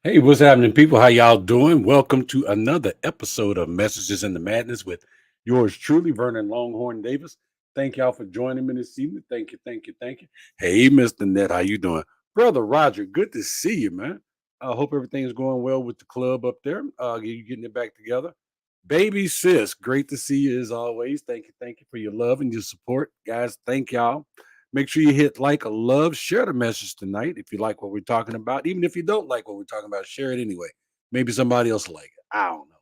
Hey, what's happening, people? How y'all doing? Welcome to another episode of Messages in the Madness with yours truly, Vernon Longhorn Davis. Thank y'all for joining me this evening. Thank you, thank you, thank you. Hey, Mr. Net, how you doing? Brother Roger, good to see you, man. I hope everything's going well with the club up there. You getting it back together. Baby sis, great to see you as always. Thank you for your love and your support. Guys, thank y'all. Make sure you hit like a love, share the message tonight if you like what we're talking about. Even if you don't like what we're talking about, share it anyway. Maybe somebody else will like it. I don't know.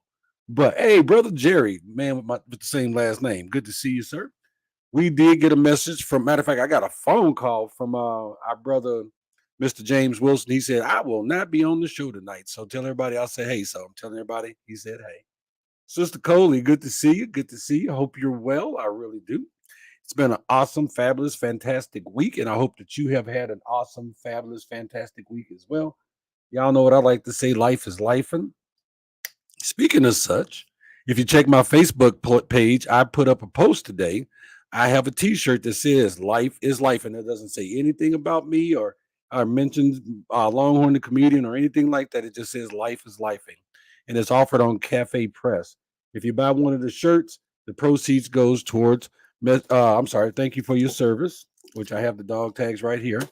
But hey, brother Jerry, man with the same last name. Good to see you, sir. We did get a message from matter of fact, I got a phone call from our brother, Mr. James Wilson. He said, I will not be on the show tonight. So tell everybody I'll say hey. So I'm telling everybody, he said hey. Sister Coley, good to see you. Good to see you. Hope you're well. I really do. It's been an awesome, fabulous, fantastic week, and I hope that you have had an awesome, fabulous, fantastic week as well. Y'all know what I like to say: life is life. And speaking of such, if you check my Facebook page, I put up a post today. I have a T-shirt that says "Life is life," and it doesn't say anything about me or mentions Longhorn the comedian or anything like that. It just says "Life is life," and it's offered on Cafe Press. If you buy one of the shirts, the proceeds goes towards. I'm sorry. Thank you for your service, which I have the dog tags right here.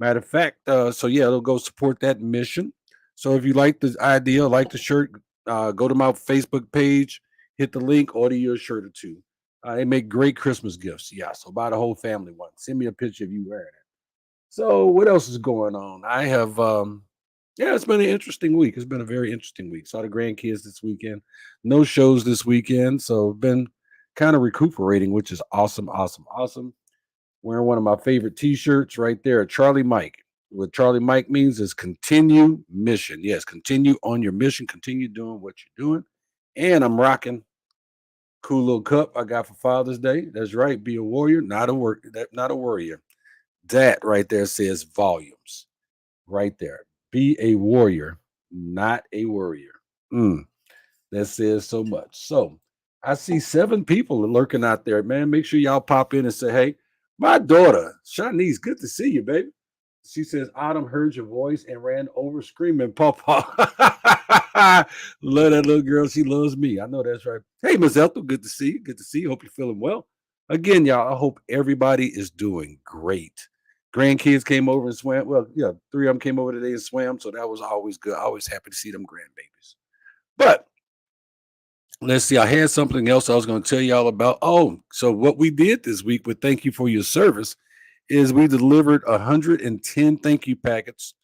Matter of fact, so yeah, it'll go support that mission. So if you like the idea, like the shirt, go to my Facebook page, hit the link, order your shirt or two. They make great Christmas gifts. Yeah, so buy the whole family one. Send me a picture of you wearing it. So what else is going on? I have yeah, it's been an interesting week. It's been a very interesting week. Saw the grandkids this weekend. No shows this weekend, so been kind of recuperating, which is awesome, awesome, awesome. Wearing one of my favorite t-shirts right there, Charlie Mike. What Charlie Mike means is continue mission. Yes, continue on your mission, continue doing what you're doing. And I'm rocking cool little cup I got for Father's Day. That's right, be a warrior, not a warrior. That right there says volumes. Right there. Be a warrior, not a worrier. Mm, that says so much. So I see 7 people lurking out there, man. Make sure y'all pop in and say, hey, my daughter, Shanice, good to see you, baby. She says, Autumn heard your voice and ran over screaming, Pawpaw. Love that little girl. She loves me. I know that's right. Hey, Miss Ethel, good to see you. Good to see you. Hope you're feeling well. Again, y'all, I hope everybody is doing great. Grandkids came over and swam. Well, yeah, 3 of them came over today and swam. So that was always good. Always happy to see them grandbabies. But let's see. I had something else I was going to tell y'all about. Oh, so what we did this week with Thank You for Your Service is we delivered 110 thank you packets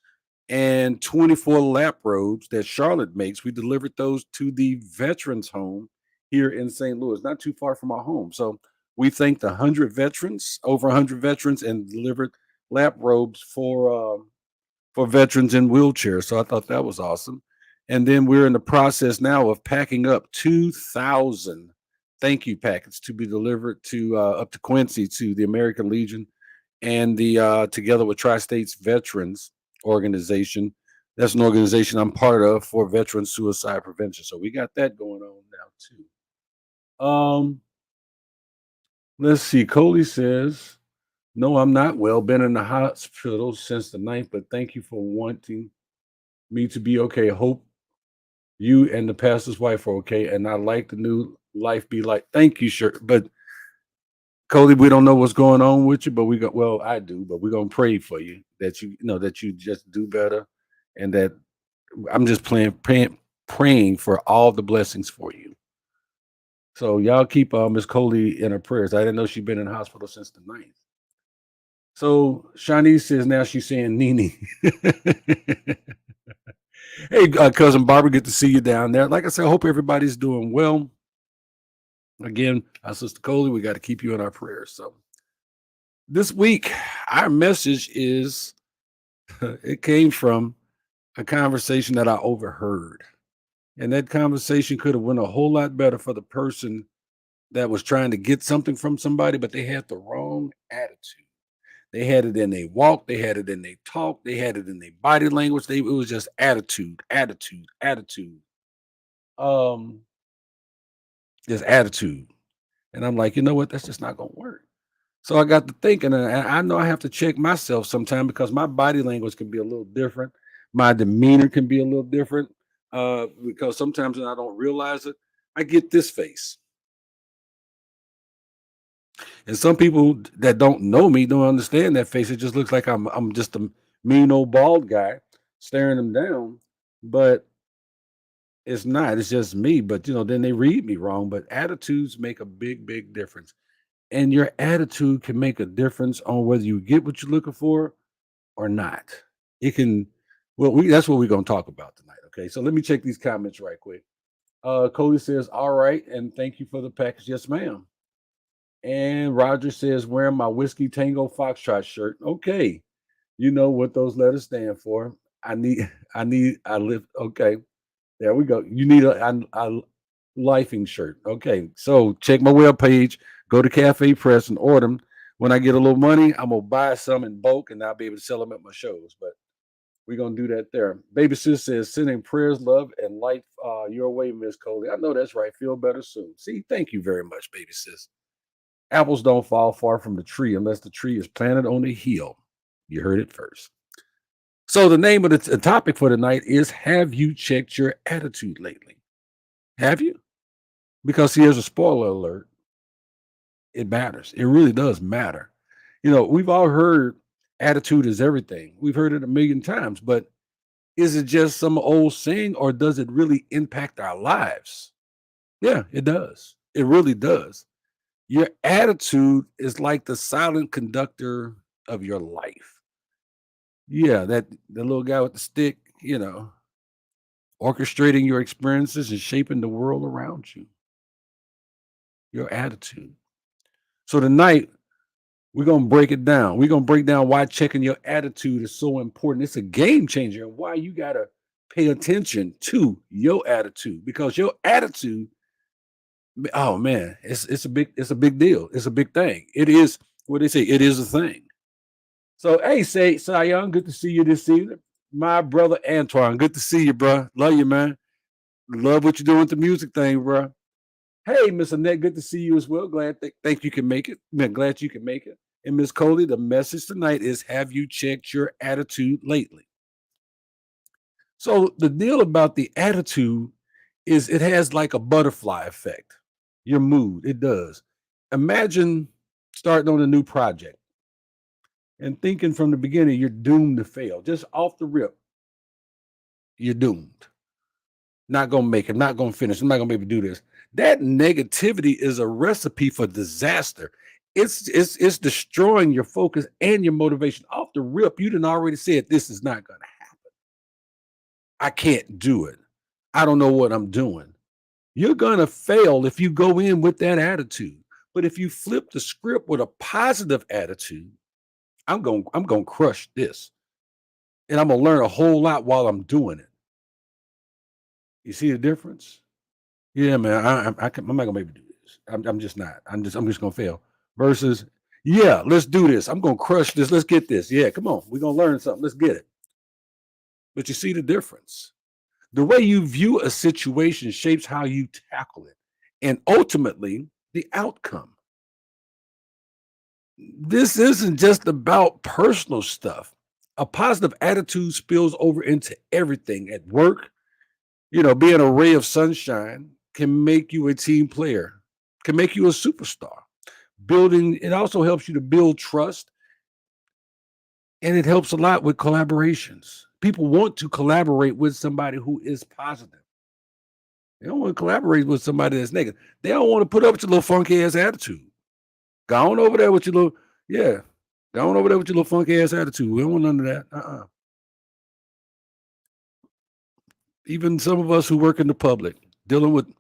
and 24 lap robes that Charlotte makes. We delivered those to the Veterans Home here in St. Louis, not too far from our home. So we thanked 100 veterans, over 100 veterans, and delivered lap robes for veterans in wheelchairs. So I thought that was awesome. And then we're in the process now of packing up 2,000 thank you packets to be delivered to up to Quincy to the American Legion and the together with Tri-States Veterans Organization. That's an organization I'm part of for veteran suicide prevention. So we got that going on now too. Let's see. Coley says, "No, I'm not well. Been in the hospital since the ninth, but thank you for wanting me to be okay. Hope you and the pastor's wife are okay, and I like the new life be like. Thank you, sure. But Cody, we don't know what's going on with you, but we got well, I do, but we're gonna pray for you that you know that you just do better, and that I'm just praying for all the blessings for you. So y'all keep Miss Coley in her prayers. I didn't know she'd been in the hospital since the ninth. So Shanice says now she's saying Nene. Hey, cousin Barbara, good to see you down there. Like I said, I hope everybody's doing well. Again, our sister Coley, we got to keep you in our prayers. So this week, our message is it came from a conversation that I overheard. And that conversation could have went a whole lot better for the person that was trying to get something from somebody, but they had the wrong attitude. They had it in their walk, they had it in their talk, they had it in their body language. It was just attitude, attitude, attitude. Um, just attitude. And I'm like, you know what? That's just not gonna work. So I got to thinking, and I know I have to check myself sometime because my body language can be a little different. My demeanor can be a little different because sometimes when I don't realize it, I get this face. And some people that don't know me don't understand that face. It just looks like I'm just a mean old bald guy staring them down, but it's not. It's just me. But then they read me wrong. But attitudes make a big, big difference. And your attitude can make a difference on whether you get what you're looking for or not. It can. Well, that's what we're gonna talk about tonight. Okay, so let me check these comments right quick. Cody says, "All right, and thank you for the package." Yes, ma'am. And Roger says, "Wearing my whiskey Tango Foxtrot shirt." Okay, you know what those letters stand for. I need. I live. Okay, there we go. You need a lifing shirt. Okay, so check my webpage. Go to Cafe Press and order them. When I get a little money, I'm gonna buy some in bulk, and I'll be able to sell them at my shows. But we're gonna do that there. Baby sis says, "Sending prayers, love, and light your way, Miss Coley." I know that's right. Feel better soon. See, thank you very much, baby sis. Apples don't fall far from the tree unless the tree is planted on a hill. You heard it first. So the name of the topic for tonight is: Have you checked your attitude lately? Have you? Because here's a spoiler alert: it matters. It really does matter. We've all heard attitude is everything. We've heard it a million times, but is it just some old saying or does it really impact our lives? Yeah, it does. It really does. Your attitude is like the silent conductor of your life. Yeah, that the little guy with the stick, orchestrating your experiences and shaping the world around you. Your attitude. So tonight we're gonna break it down. We're gonna break down why checking your attitude is so important. It's a game changer, and why you gotta pay attention to your attitude because your attitude. Oh man, it's a big deal. It's a big thing. It is what they say. It is a thing. So hey, say Sion, good to see you this evening. My brother Antoine, good to see you, bro. Love you, man. Love what you're doing with the music thing, bro. Hey, Miss Annette, good to see you as well. Think you can make it. Man, glad you can make it. And Miss Coley, the message tonight is: Have you checked your attitude lately? So the deal about the attitude is it has like a butterfly effect. Your mood, it does. Imagine starting on a new project and thinking from the beginning you're doomed to fail. Just off the rip, you're doomed. Not gonna make it, not gonna finish, I'm not gonna be able to do this. That negativity is a recipe for disaster. It's destroying your focus and your motivation. Off the rip, you done already said this is not gonna happen. I can't do it. I don't know what I'm doing. You're gonna fail if you go in with that attitude. But if you flip the script with a positive attitude, I'm gonna crush this. And I'm gonna learn a whole lot while I'm doing it. You see the difference? Yeah, man. I'm not gonna be able to do this. I'm just not. I'm just gonna fail. Versus, yeah, let's do this. I'm gonna crush this. Let's get this. Yeah, come on. We're gonna learn something. Let's get it. But you see the difference. The way you view a situation shapes how you tackle it, and ultimately the outcome. This isn't just about personal stuff. A positive attitude spills over into everything at work. Being a ray of sunshine can make you a team player, can make you a superstar. Building it also helps you to build trust, and it helps a lot with collaborations. People want to collaborate with somebody who is positive. They don't want to collaborate with somebody that's negative. They don't want to put up with your little funky ass attitude. Go on over there with your little, yeah. Go on over there with your little funky ass attitude. We don't want none of that. Even some of us who work in the public, dealing with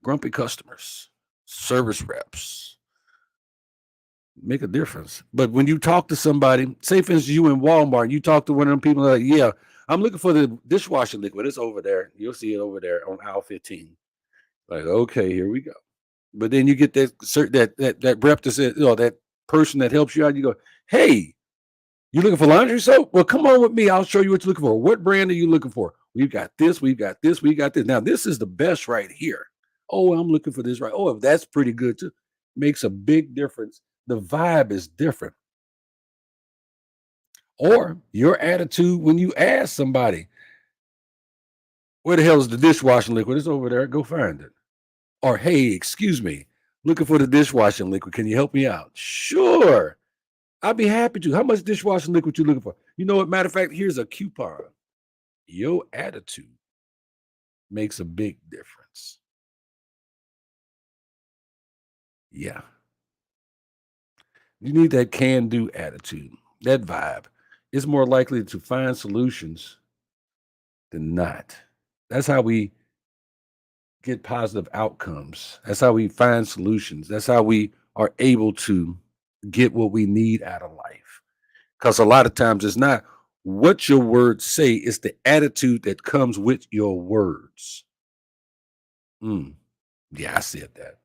grumpy customers, service reps, make a difference. But when you talk to somebody, say for instance, you in Walmart, you talk to one of them people like, yeah, I'm looking for the dishwasher liquid. It's over there. You'll see it over there on aisle 15. Like, okay, here we go. But then you get that rep that says, that person that helps you out. You go, hey, you looking for laundry soap? Well, come on with me. I'll show you what you're looking for. What brand are you looking for? We've got this, we've got this, we got this. Now, this is the best right here. Oh, I'm looking for this right. Oh, that's pretty good too. Makes a big difference. The vibe is different. Or your attitude when you ask somebody, Where the hell is the dishwashing liquid? It's over there. Go find it. Or, hey, excuse me, looking for the dishwashing liquid. Can you help me out? Sure. I'd be happy to. How much dishwashing liquid you looking for? You know what? Matter of fact, here's a coupon. Your attitude makes a big difference. Yeah. You need that can do attitude, that vibe. It's more likely to find solutions than not. That's how we get positive outcomes. That's how we find solutions. That's how we are able to get what we need out of life. Because a lot of times it's not what your words say, it's the attitude that comes with your words. Mm, yeah, I said that.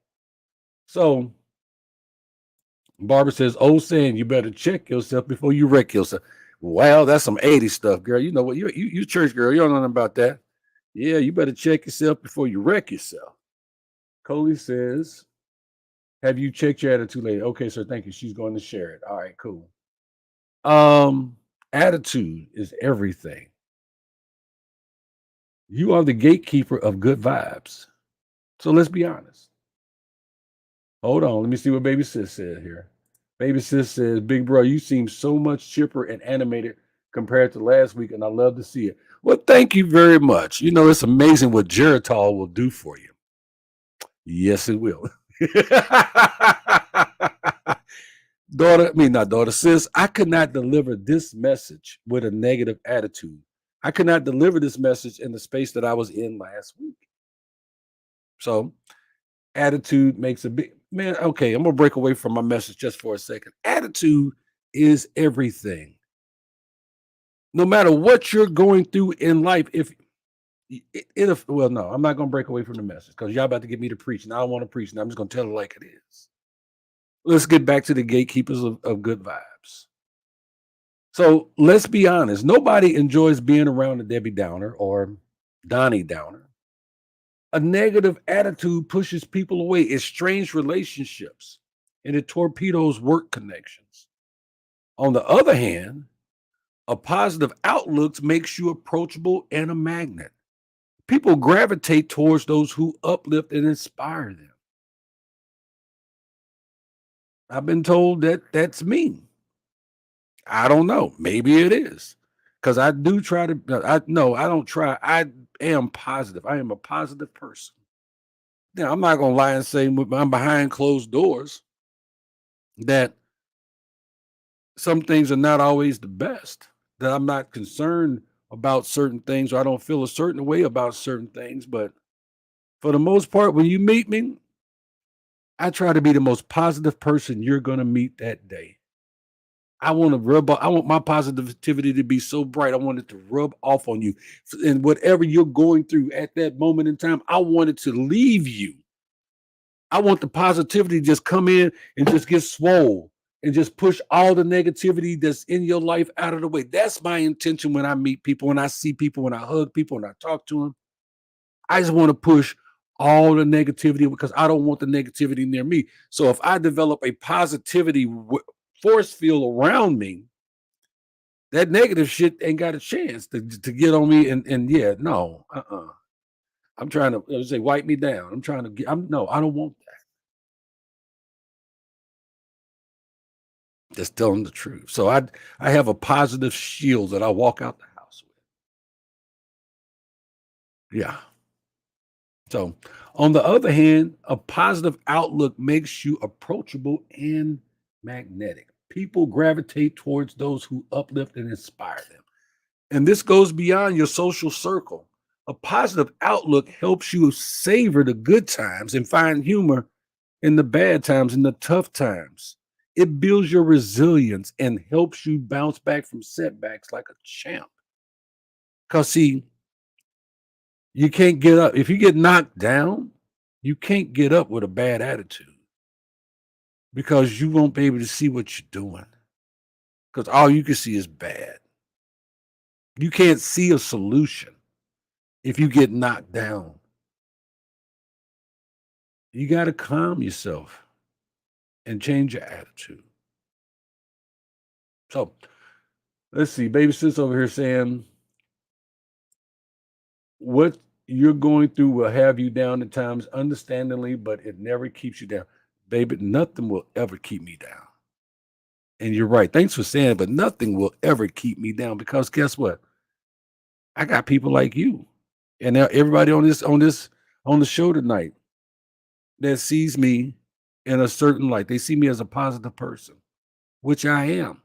So Barbara says, "Oh, saying you better check yourself before you wreck yourself." Well, that's some 80s stuff, girl. You know what? You church girl. You don't know nothing about that. Yeah, you better check yourself before you wreck yourself. Coley says, "Have you checked your attitude lately?" Okay, sir. Thank you. She's going to share it. All right, cool. Um, Attitude is everything. You are the gatekeeper of good vibes. So let's be honest. Hold on. Let me see what baby sis said here. Baby sis says, "Big bro, you seem so much chipper and animated compared to last week, and I love to see it." Well, thank you very much. You know, it's amazing what Geritol will do for you. Yes, it will. Daughter, I mean, not daughter, sis, I could not deliver this message with a negative attitude. I could not deliver this message in the space that I was in last week. So, attitude makes a big man. Okay, I'm gonna break away from my message just for a second. Attitude is everything. No matter what you're going through in life, if well, no, I'm not gonna break away from the message because y'all about to get me to preach, and I don't want to preach, and I'm just gonna tell it like it is. Let's get back to the gatekeepers of good vibes. So let's be honest. Nobody enjoys being around a Debbie Downer or Donnie Downer. A negative attitude pushes people away. It strains relationships and it torpedoes work connections. On the other hand, a positive outlook makes you approachable and a magnet. People gravitate towards those who uplift and inspire them. I've been told that that's me. I don't know. Maybe it is. Because I do try to, I no, I don't try. I am positive. I am a positive person. Now, I'm not gonna lie and say I'm behind closed doors that some things are not always the best. That I'm not concerned about certain things, or I don't feel a certain way about certain things. But for the most part, when you meet me, I try to be the most positive person you're gonna meet that day. I want to rub off, I want my positivity to be so bright. I want it to rub off on you. And whatever you're going through at that moment in time, I want it to leave you. I want the positivity to just come in and just get swole and just push all the negativity that's in your life out of the way. That's my intention when I meet people, when I see people, when I hug people, when I talk to them. I just want to push all the negativity because I don't want the negativity near me. So if I develop a positivity force field around me, that negative shit ain't got a chance to get on me. And yeah, no, I'm trying to say wipe me down. I'm trying to get. I'm no, I don't want that. Just telling the truth. So I have a positive shield that I walk out the house with. Yeah. So on the other hand, a positive outlook makes you approachable and magnetic. People gravitate towards those who uplift and inspire them. And this goes beyond your social circle. A positive outlook helps you savor the good times and find humor in the bad times and the tough times. It builds your resilience and helps you bounce back from setbacks like a champ. Because, see, you can't get up. If you get knocked down, you can't get up with a bad attitude because you won't be able to see what you're doing because all you can see is bad. You can't see a solution if you get knocked down. You got to calm yourself and change your attitude. So let's see. Baby sis over here saying, what? you're going through will have you down at times, understandingly, but it never keeps you down. Baby, nothing will ever keep me down. And you're right. Thanks for saying it, but nothing will ever keep me down because guess what? I got people like you. And now everybody on the show tonight that sees me in a certain light. They see me as a positive person, which I am.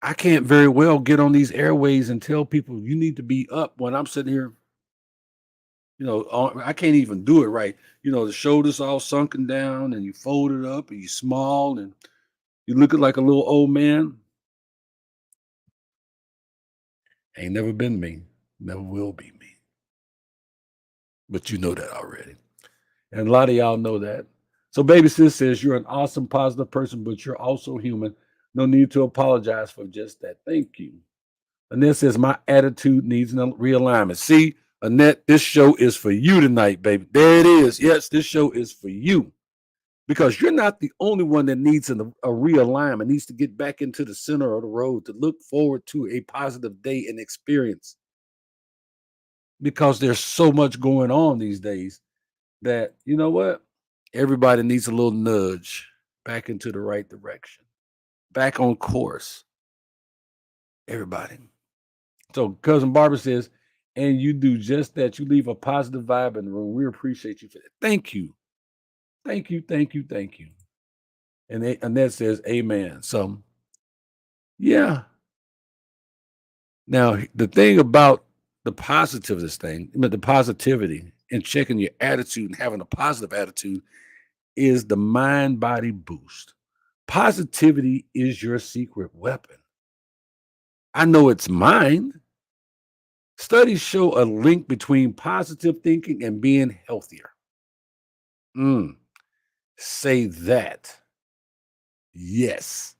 I can't very well get on these airways and tell people you need to be up when I'm sitting here. I can't even do it right. The shoulders all sunken down, and you fold it up, and you small, and you looking like a little old man. Ain't never been me, never will be me. But you know that already, and a lot of y'all know that. So, baby sis says you're an awesome, positive person, but you're also human. No need to apologize for just that. Thank you. Annette says, my attitude needs a realignment. See, Annette, this show is for you tonight, baby. There it is. Yes, this show is for you because you're not the only one that needs a realignment, needs to get back into the center of the road to look forward to a positive day and experience because there's so much going on these days that, you know what? Everybody needs a little nudge back into the right direction, back on course. Everybody. So cousin Barbara says, and you do just that. You leave a positive vibe in the room. We appreciate you for that. Thank you. Thank you. Thank you. Thank you. And Annette says, Amen. So yeah. Now the thing about the positive this thing, but the positivity and checking your attitude and having a positive attitude is the mind body boost. Positivity is your secret weapon. I know it's mine. Studies show a link between positive thinking and being healthier. Mm, say that. Yes,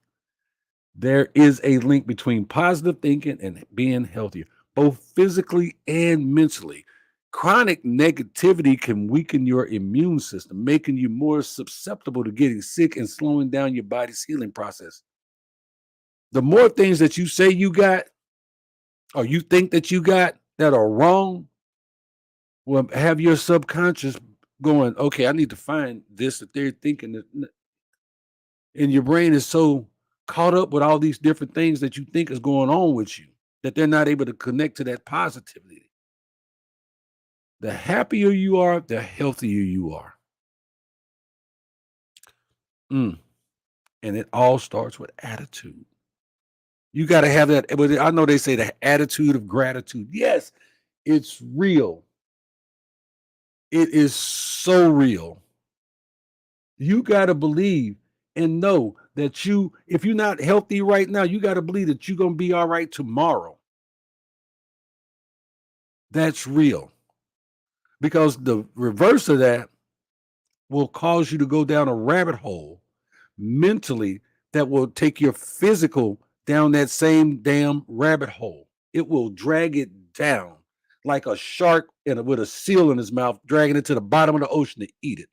there is a link between positive thinking and being healthier, both physically and mentally. Chronic negativity can weaken your immune system, making you more susceptible to getting sick and slowing down your body's healing process. The more things that you say you got or you think that you got that are wrong, will have your subconscious going, okay, I need to find this that they're thinking that, and your brain is so caught up with all these different things that you think is going on with you that they're not able to connect to that positivity. The happier you are, the healthier you are. Mm. And it all starts with attitude. You got to have that. But I know they say the attitude of gratitude. Yes, it's real. It is so real. You got to believe and know that if you're not healthy right now, you got to believe that you're going to be all right tomorrow. That's real. Because the reverse of that will cause you to go down a rabbit hole mentally that will take your physical down that same damn rabbit hole. It will drag it down like a shark with a seal in his mouth, dragging it to the bottom of the ocean to eat it.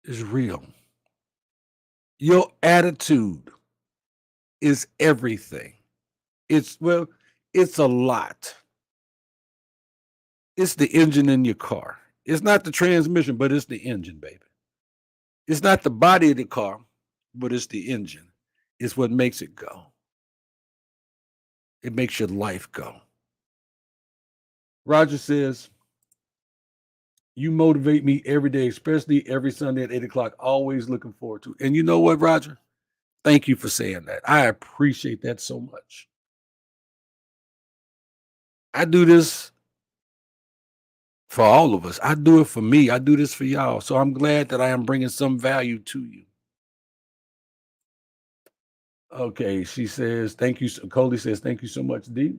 It's real. Your attitude is everything. It's a lot. It's the engine in your car. It's not the transmission, but it's the engine, baby. It's not the body of the car, but it's the engine. It's what makes it go. It makes your life go. Roger says, you motivate me every day, especially every Sunday at 8 o'clock. Always looking forward to it. And you know what, Roger? Thank you for saying that. I appreciate that so much. I do this for all of us. I do it for me. I do this for y'all. So I'm glad that I am bringing some value to you. Okay, she says, thank you. Cody says, thank you so much, D.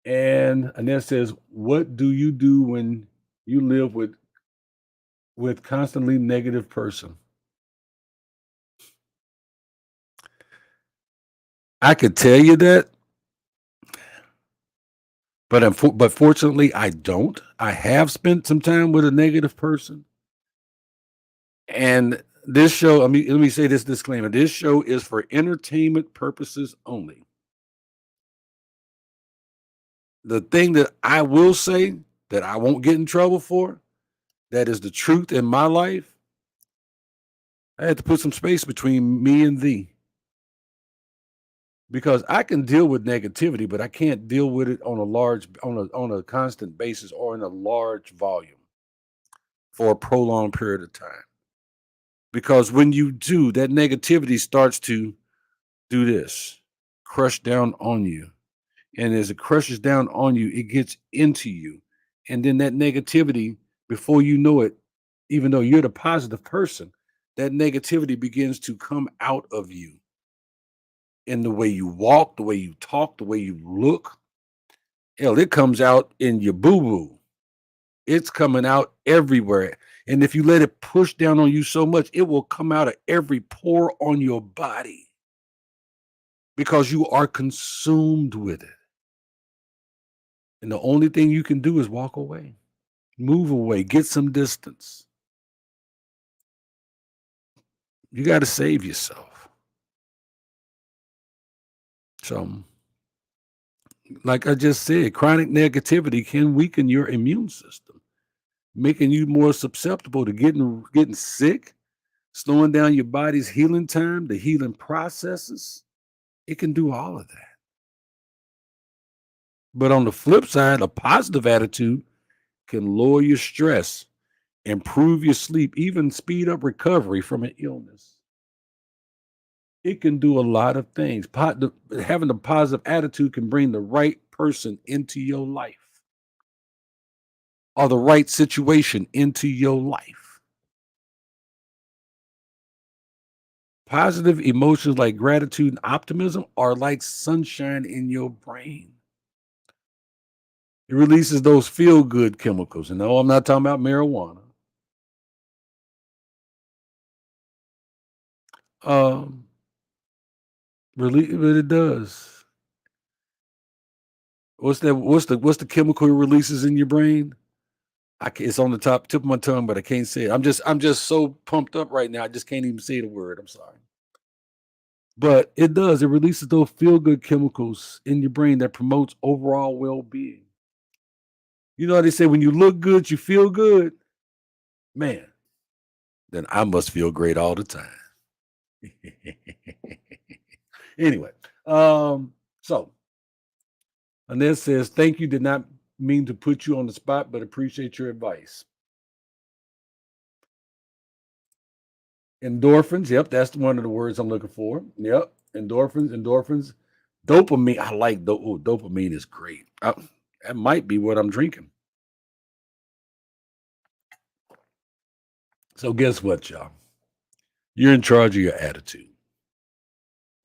And Annette says, what do you do when you live with constantly negative person? I could tell you that, but fortunately I don't. I have spent some time with a negative person. And this show, let me say this disclaimer. This show is for entertainment purposes only. The thing that I will say that I won't get in trouble for, that is the truth in my life, I had to put some space between me and thee because I can deal with negativity, but I can't deal with it on a constant basis or in a large volume for a prolonged period of time. Because when you do, that negativity starts to do this, crush down on you. And as it crushes down on you, it gets into you. And then that negativity, before you know it, even though you're the positive person, that negativity begins to come out of you in the way you walk, the way you talk, the way you look. Hell, it comes out in your boo boo. It's coming out everywhere. And if you let it push down on you so much, it will come out of every pore on your body because you are consumed with it. And the only thing you can do is walk away, move away, get some distance. You got to save yourself. So, like I just said, chronic negativity can weaken your immune system, making you more susceptible to getting sick, slowing down your body's healing time, the healing processes. It can do all of that. But on the flip side, a positive attitude can lower your stress, improve your sleep, even speed up recovery from an illness. It can do a lot of things. Having a positive attitude can bring the right person into your life or the right situation into your life. Positive emotions like gratitude and optimism are like sunshine in your brain. It releases those feel good chemicals. And no, I'm not talking about marijuana. Um, but it does. What's that? What's the chemical it releases in your brain? It's on the tip of my tongue, but I can't say it. I'm just so pumped up right now. I just can't even say the word. I'm sorry. But it does. It releases those feel good chemicals in your brain that promotes overall well being. You know how they say when you look good, you feel good? Man, then I must feel great all the time. Anyway, so Annette says, thank you. Did not mean to put you on the spot, but appreciate your advice. Endorphins. Yep, that's one of the words I'm looking for. Yep, endorphins. Dopamine. I like dopamine is great. That might be what I'm drinking. So guess what, y'all? You're in charge of your attitude.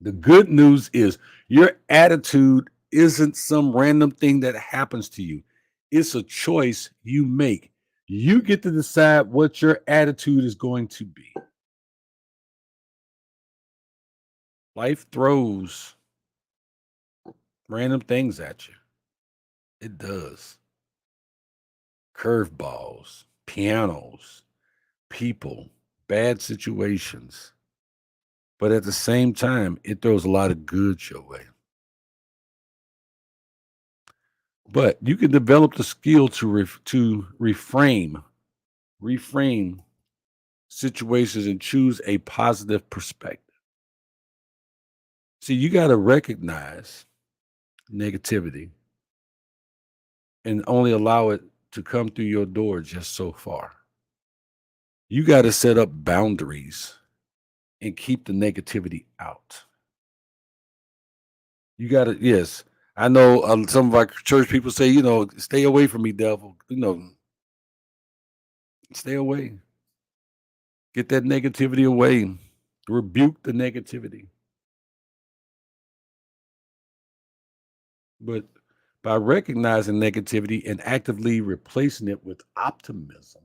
The good news is your attitude isn't some random thing that happens to you. It's a choice you make. You get to decide what your attitude is going to be. Life throws random things at you. It does. Curveballs, pianos, people, bad situations. But at the same time, it throws a lot of good your way. But you can develop the skill to reframe situations and choose a positive perspective. See, you got to recognize negativity and only allow it to come through your door just so far. You got to set up boundaries and keep the negativity out. You got to, yes. I know some of our church people say, stay away from me, devil. Stay away. Get that negativity away. Rebuke the negativity. But by recognizing negativity and actively replacing it with optimism,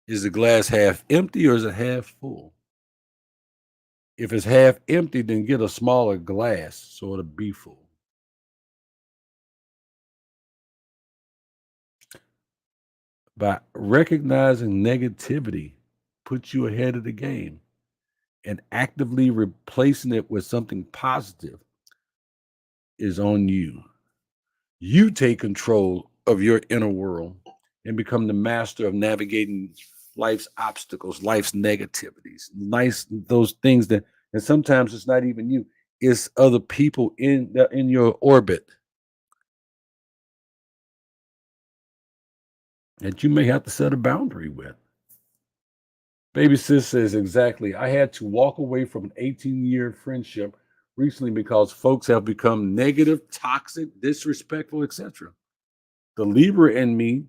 is the glass half empty or is it half full? If it's half empty, then get a smaller glass so it'll be full. By recognizing negativity, puts you ahead of the game and actively replacing it with something positive. is on you. You take control of your inner world and become the master of navigating life's obstacles, life's negativities, nice those things that, and sometimes it's not even you, it's other people in your orbit that you may have to set a boundary with. Baby sis says exactly. I had to walk away from an 18-year friendship recently because folks have become negative, toxic, disrespectful, etc. The Libra in me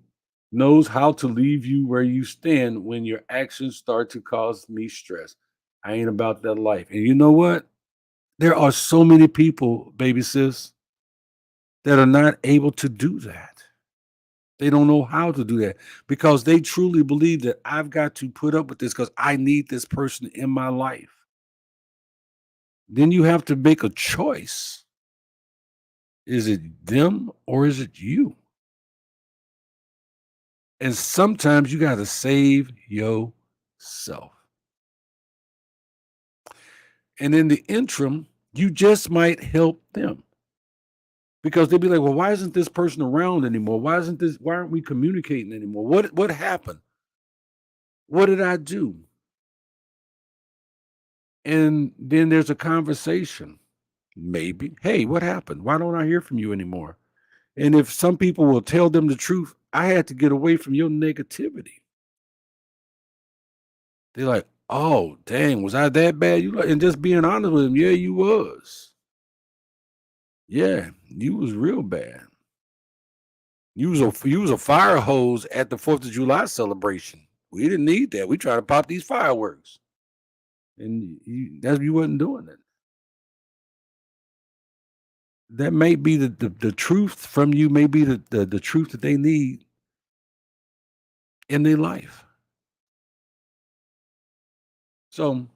knows how to leave you where you stand when your actions start to cause me stress. I ain't about that life. And you know what? There are so many people, baby sis, that are not able to do that. They don't know how to do that because they truly believe that I've got to put up with this because I need this person in my life. Then you have to make a choice. Is it them or is it you? And sometimes you got to save yourself. And in the interim, you just might help them because they'll be like, well, why isn't this person around anymore? Why aren't we communicating anymore? What happened? What did I do? And then there's a conversation. Maybe, hey, what happened? Why don't I hear from you anymore? And if some people will tell them the truth, I had to get away from your negativity. They're like, oh, dang, was I that bad? You like, and just being honest with them, yeah, you was. Yeah, you was real bad. You was a fire hose at the 4th of July celebration. We didn't need that. We tried to pop these fireworks. And you wasn't doing it. That may be the truth from you, may be the truth that they need in their life. So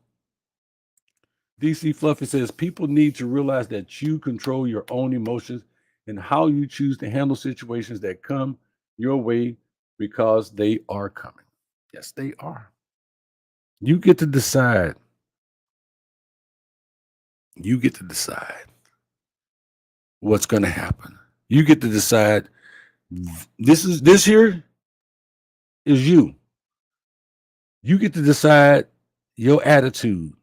DC Fluffy says people need to realize that you control your own emotions and how you choose to handle situations that come your way because they are coming. Yes, they are. You get to decide. You get to decide what's going to happen. You get to decide this here is you. You get to decide your attitude.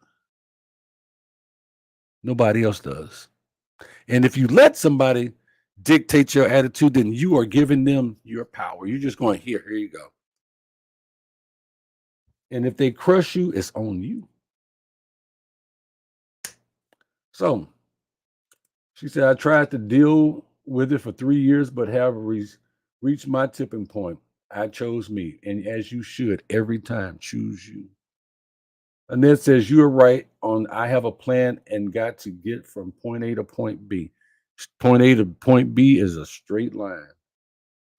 Nobody else does. And if you let somebody dictate your attitude, then you are giving them your power. You're just going, here you go. And if they crush you, it's on you. So she said, I tried to deal with it for 3 years, but have reached my tipping point. I chose me. And as you should, every time, choose you. Annette says, you are right on. I have a plan and got to get from point A to point B. Point A to point B is a straight line.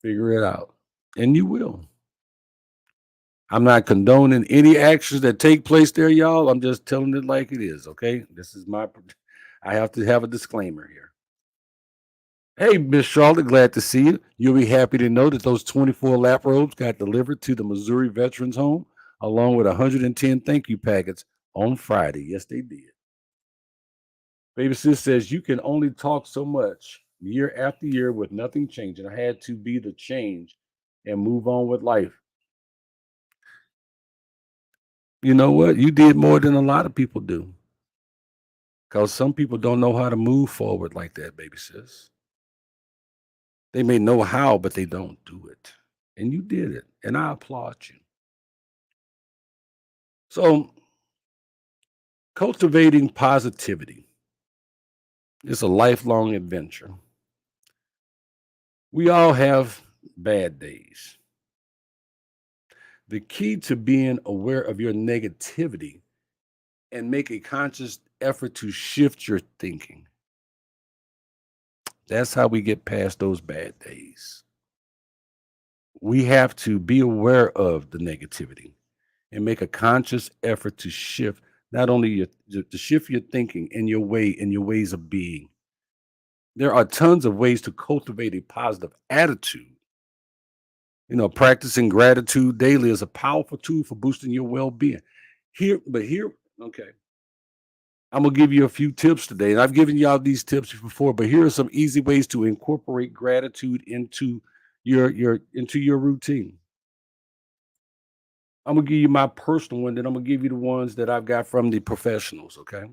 Figure it out. And you will. I'm not condoning any actions that take place there, y'all. I'm just telling it like it is, okay? I have to have a disclaimer here. Hey, Miss Charlotte, glad to see you. You'll be happy to know that those 24 lap robes got delivered to the Missouri Veterans Home, along with 110 thank you packets on Friday. Yes, they did. Baby sis says you can only talk so much year after year with nothing changing. I had to be the change and move on with life. You know what? You did more than a lot of people do. Because some people don't know how to move forward like that, baby sis. They may know how, but they don't do it. And you did it. And I applaud you. So, cultivating positivity is a lifelong adventure. We all have bad days. The key to being aware of your negativity and make a conscious effort to shift your thinking. That's how we get past those bad days. We have to be aware of the negativity and make a conscious effort to shift not only to shift your thinking and your ways of being. There are tons of ways to cultivate a positive attitude. Practicing gratitude daily is a powerful tool for boosting your well-being. Okay. I'm gonna give you a few tips today. And I've given y'all these tips before, but here are some easy ways to incorporate gratitude into your routine. I'm gonna give you my personal one, then I'm gonna give you the ones that I've got from the professionals. Okay.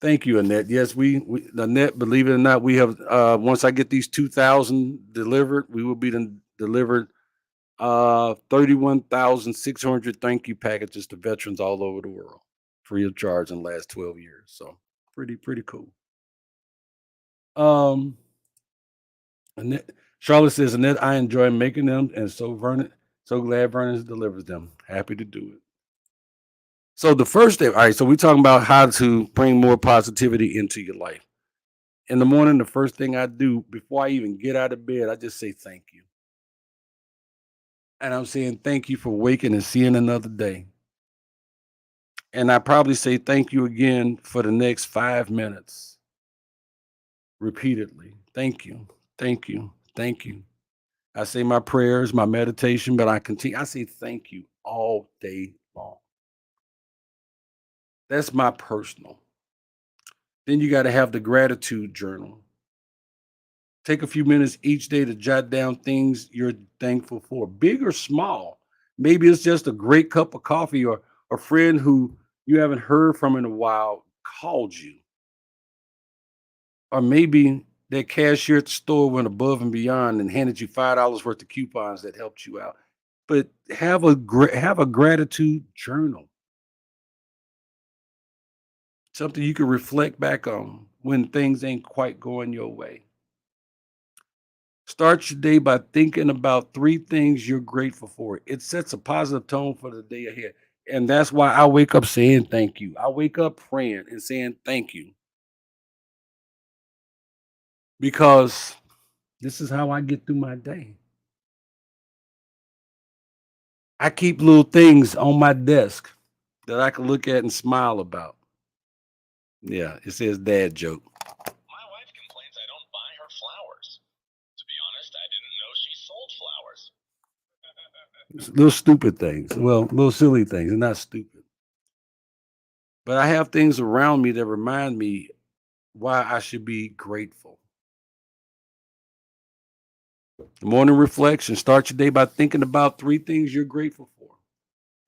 Thank you, Annette. Yes, we Annette, believe it or not, we have once I get these 2,000 delivered, we will be delivered 31,600 thank you packages to veterans all over the world, free of charge in the last 12 years. So pretty cool. Um Annette, Charlotte says, Annette, I enjoy making them, and so glad Vernon delivers them. Happy to do it. So the first step, all right, so we're talking about how to bring more positivity into your life. In the morning, the first thing I do before I even get out of bed, I just say thank you. And I'm saying thank you for waking and seeing another day. And I probably say thank you again for the next 5 minutes repeatedly. Thank you. Thank you. Thank you. I say my prayers, my meditation, but I continue. I say thank you all day long. That's my personal. Then you got to have the gratitude journal. Take a few minutes each day to jot down things you're thankful for, big or small. Maybe it's just a great cup of coffee or a friend who you haven't heard from in a while called you. Or maybe that cashier at the store went above and beyond and handed you $5 worth of coupons that helped you out. But have a gratitude journal, something you can reflect back on when things ain't quite going your way. Start your day by thinking about three things you're grateful for. It sets a positive tone for the day ahead. And that's why I wake up saying thank you. I wake up praying and saying thank you because this is how I get through my day. I keep little things on my desk that I can look at and smile about. Yeah, it says dad joke. My wife complains I don't buy her flowers. To be honest, I didn't know she sold flowers. Little stupid things. Well, little silly things. They're not stupid. But I have things around me that remind me why I should be grateful. The morning reflection, start your day by thinking about three things you're grateful for.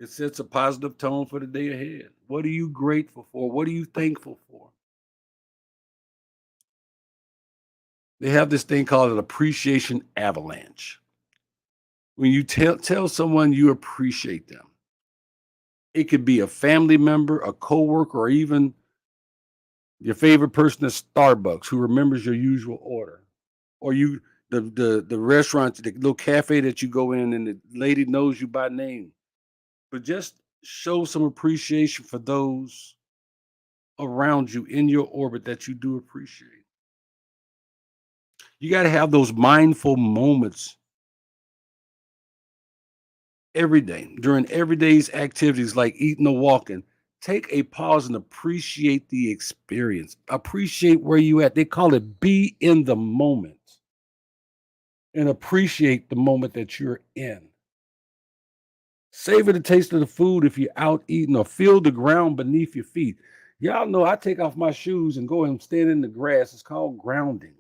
It sets a positive tone for the day ahead. What are you grateful for? What are you thankful for? They have this thing called an appreciation avalanche. When you tell someone you appreciate them, it could be a family member, a coworker, or even your favorite person at Starbucks who remembers your usual order, or the restaurant, the little cafe that you go in, and the lady knows you by name. But just show some appreciation for those around you in your orbit that you do appreciate. You got to have those mindful moments every day during everyday's activities like eating or walking. Take a pause and appreciate the experience. Appreciate where you at. They call it be in the moment and appreciate the moment that you're in. Savor the taste of the food if you're out eating or feel the ground beneath your feet. Y'all know I take off my shoes and go and stand in the grass. It's called grounding.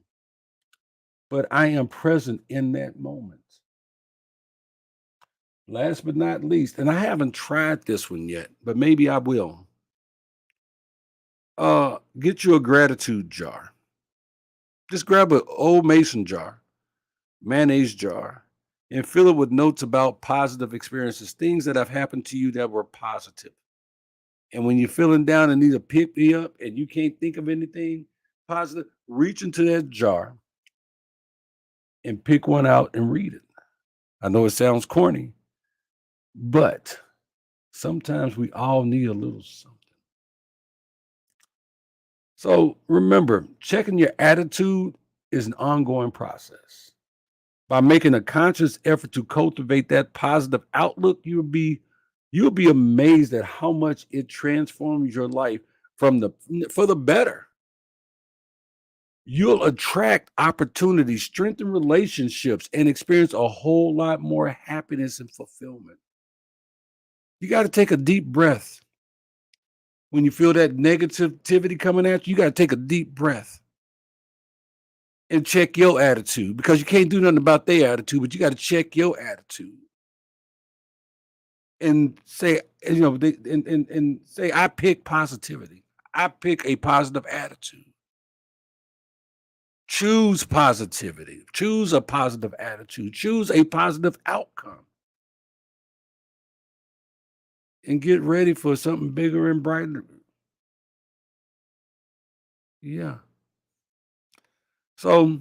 But I am present in that moment. Last but not least, and I haven't tried this one yet, but maybe I will. Get you a gratitude jar. Just grab an old mason jar, mayonnaise jar, and fill it with notes about positive experiences, things that have happened to you that were positive. And when you're feeling down and need to pick me up and you can't think of anything positive, reach into that jar and pick one out and read it. I know it sounds corny, but sometimes we all need a little something. So remember, checking your attitude is an ongoing process. By making a conscious effort to cultivate that positive outlook, you'll be amazed at how much it transforms your life from the for the better. You'll attract opportunities, strengthen relationships, and experience a whole lot more happiness and fulfillment. You got to take a deep breath When you feel that negativity coming at you, you got to take a deep breath and check your attitude, because you can't do nothing about their attitude, but you got to check your attitude and say, and say, I pick positivity. I pick a positive attitude. Choose positivity. Choose a positive attitude. Choose a positive outcome, and get ready for something bigger and brighter. Yeah. So,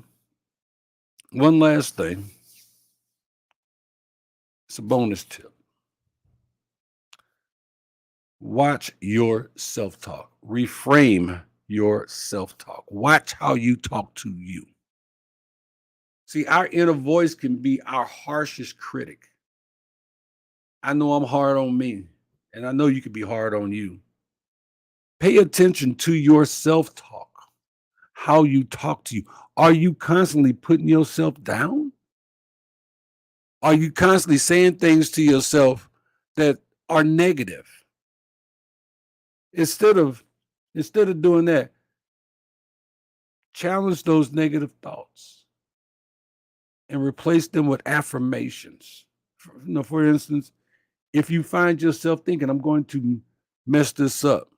one last thing. It's a bonus tip. Watch your self talk. Reframe your self talk. Watch how you talk to you. See, our inner voice can be our harshest critic. I know I'm hard on me, and I know you can be hard on you. Pay attention to your self talk, how you talk to you. Are you constantly putting yourself down? Are you constantly saying things to yourself that are negative? Instead of doing that, challenge those negative thoughts and replace them with affirmations. For instance, if you find yourself thinking, I'm going to mess this up,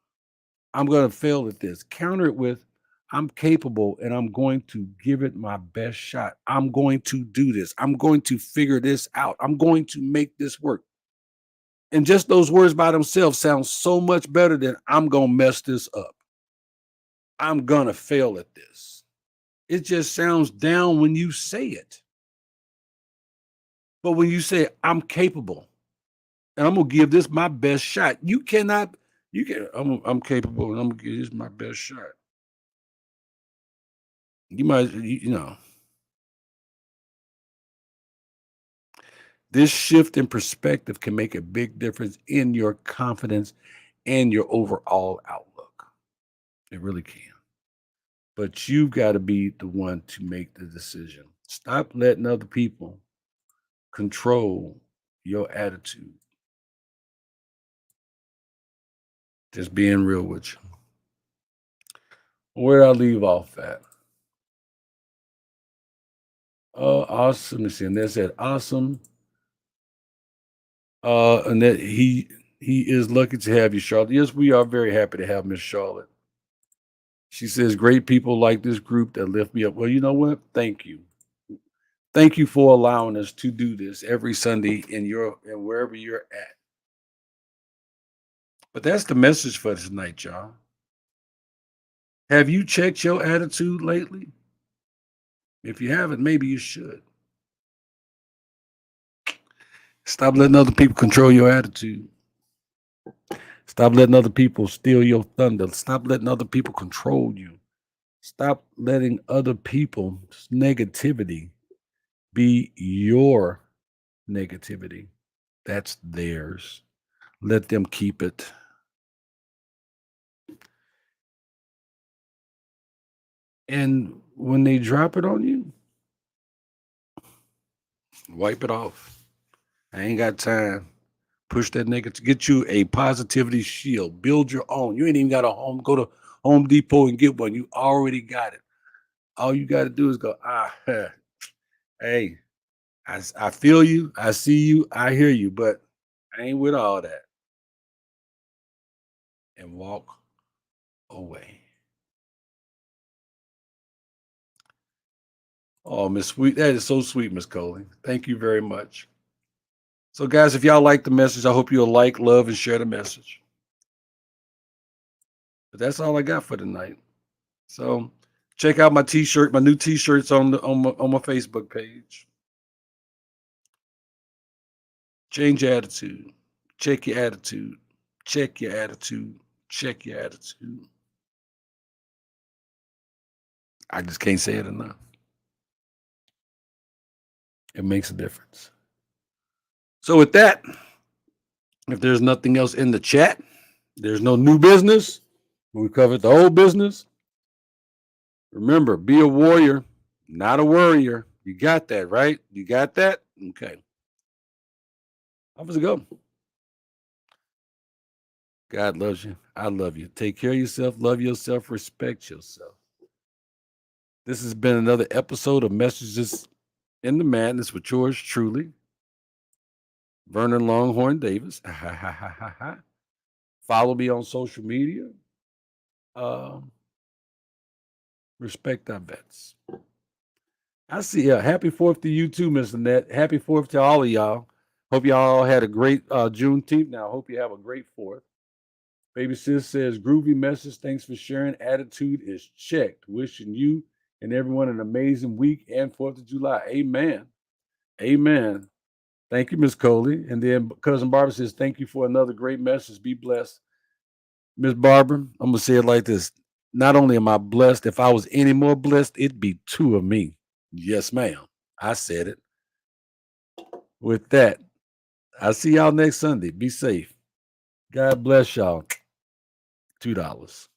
I'm going to fail at this, counter it with, I'm capable and I'm going to give it my best shot. I'm going to do this. I'm going to figure this out. I'm going to make this work. And just those words by themselves sound so much better than I'm going to mess this up. I'm going to fail at this. It just sounds down when you say it. But when you say, I'm capable and I'm going to give this my best shot, I'm capable and I'm going to give this my best shot. This shift in perspective can make a big difference in your confidence and your overall outlook. It really can. But you've got to be the one to make the decision. Stop letting other people control your attitude. Just being real with you. Where I leave off at? Awesome. Let me see. And they said awesome. And that he is lucky to have you, Charlotte. Yes, we are very happy to have Miss Charlotte. She says, great people like this group that lift me up. Well, you know what? Thank you. Thank you for allowing us to do this every Sunday in wherever you're at. But that's the message for tonight, y'all. Have you checked your attitude lately? If you haven't, maybe you should. Stop letting other people control your attitude. Stop letting other people steal your thunder. Stop letting other people control you. Stop letting other people's negativity be your negativity. That's theirs. Let them keep it. And when they drop it on you, wipe it off. I ain't got time. Push that negative. Get you a positivity shield. Build your own. You ain't even got a home. Go to Home Depot and get one. You already got it. All you got to do is go, hey, I feel you. I see you. I hear you. But I ain't with all that. And walk away. Oh, Miss Sweet. That is so sweet, Miss Coley. Thank you very much. So, guys, if y'all like the message, I hope you'll like, love, and share the message. But that's all I got for tonight. So check out my t-shirt, my new t-shirts on my Facebook page. Change your attitude. Check your attitude. Check your attitude. Check your attitude. I just can't say it enough. It makes a difference. So with that, if there's nothing else in the chat, there's no new business. We covered the whole business. Remember, be a warrior, not a worrier. You got that, right? You got that? Okay. How does it go? God loves you. I love you. Take care of yourself. Love yourself. Respect yourself. This has been another episode of Messages in the Madness with yours truly, Vernon Longhorn Davis. Follow me on social media. Respect our vets. I see. Happy 4th to you too, Miss Annette. Happy 4th to all of y'all. Hope y'all had a great Juneteenth. Now, hope you have a great 4th. Baby sis says, groovy message. Thanks for sharing. Attitude is checked. Wishing you and everyone an amazing week and 4th of July. Amen. Amen. Thank you, Miss Coley. And then Cousin Barbara says, thank you for another great message. Be blessed. Miss Barbara, I'm going to say it like this. Not only am I blessed, if I was any more blessed, it'd be 2 of me. Yes, ma'am. I said it. With that, I'll see y'all next Sunday. Be safe. God bless y'all. $2.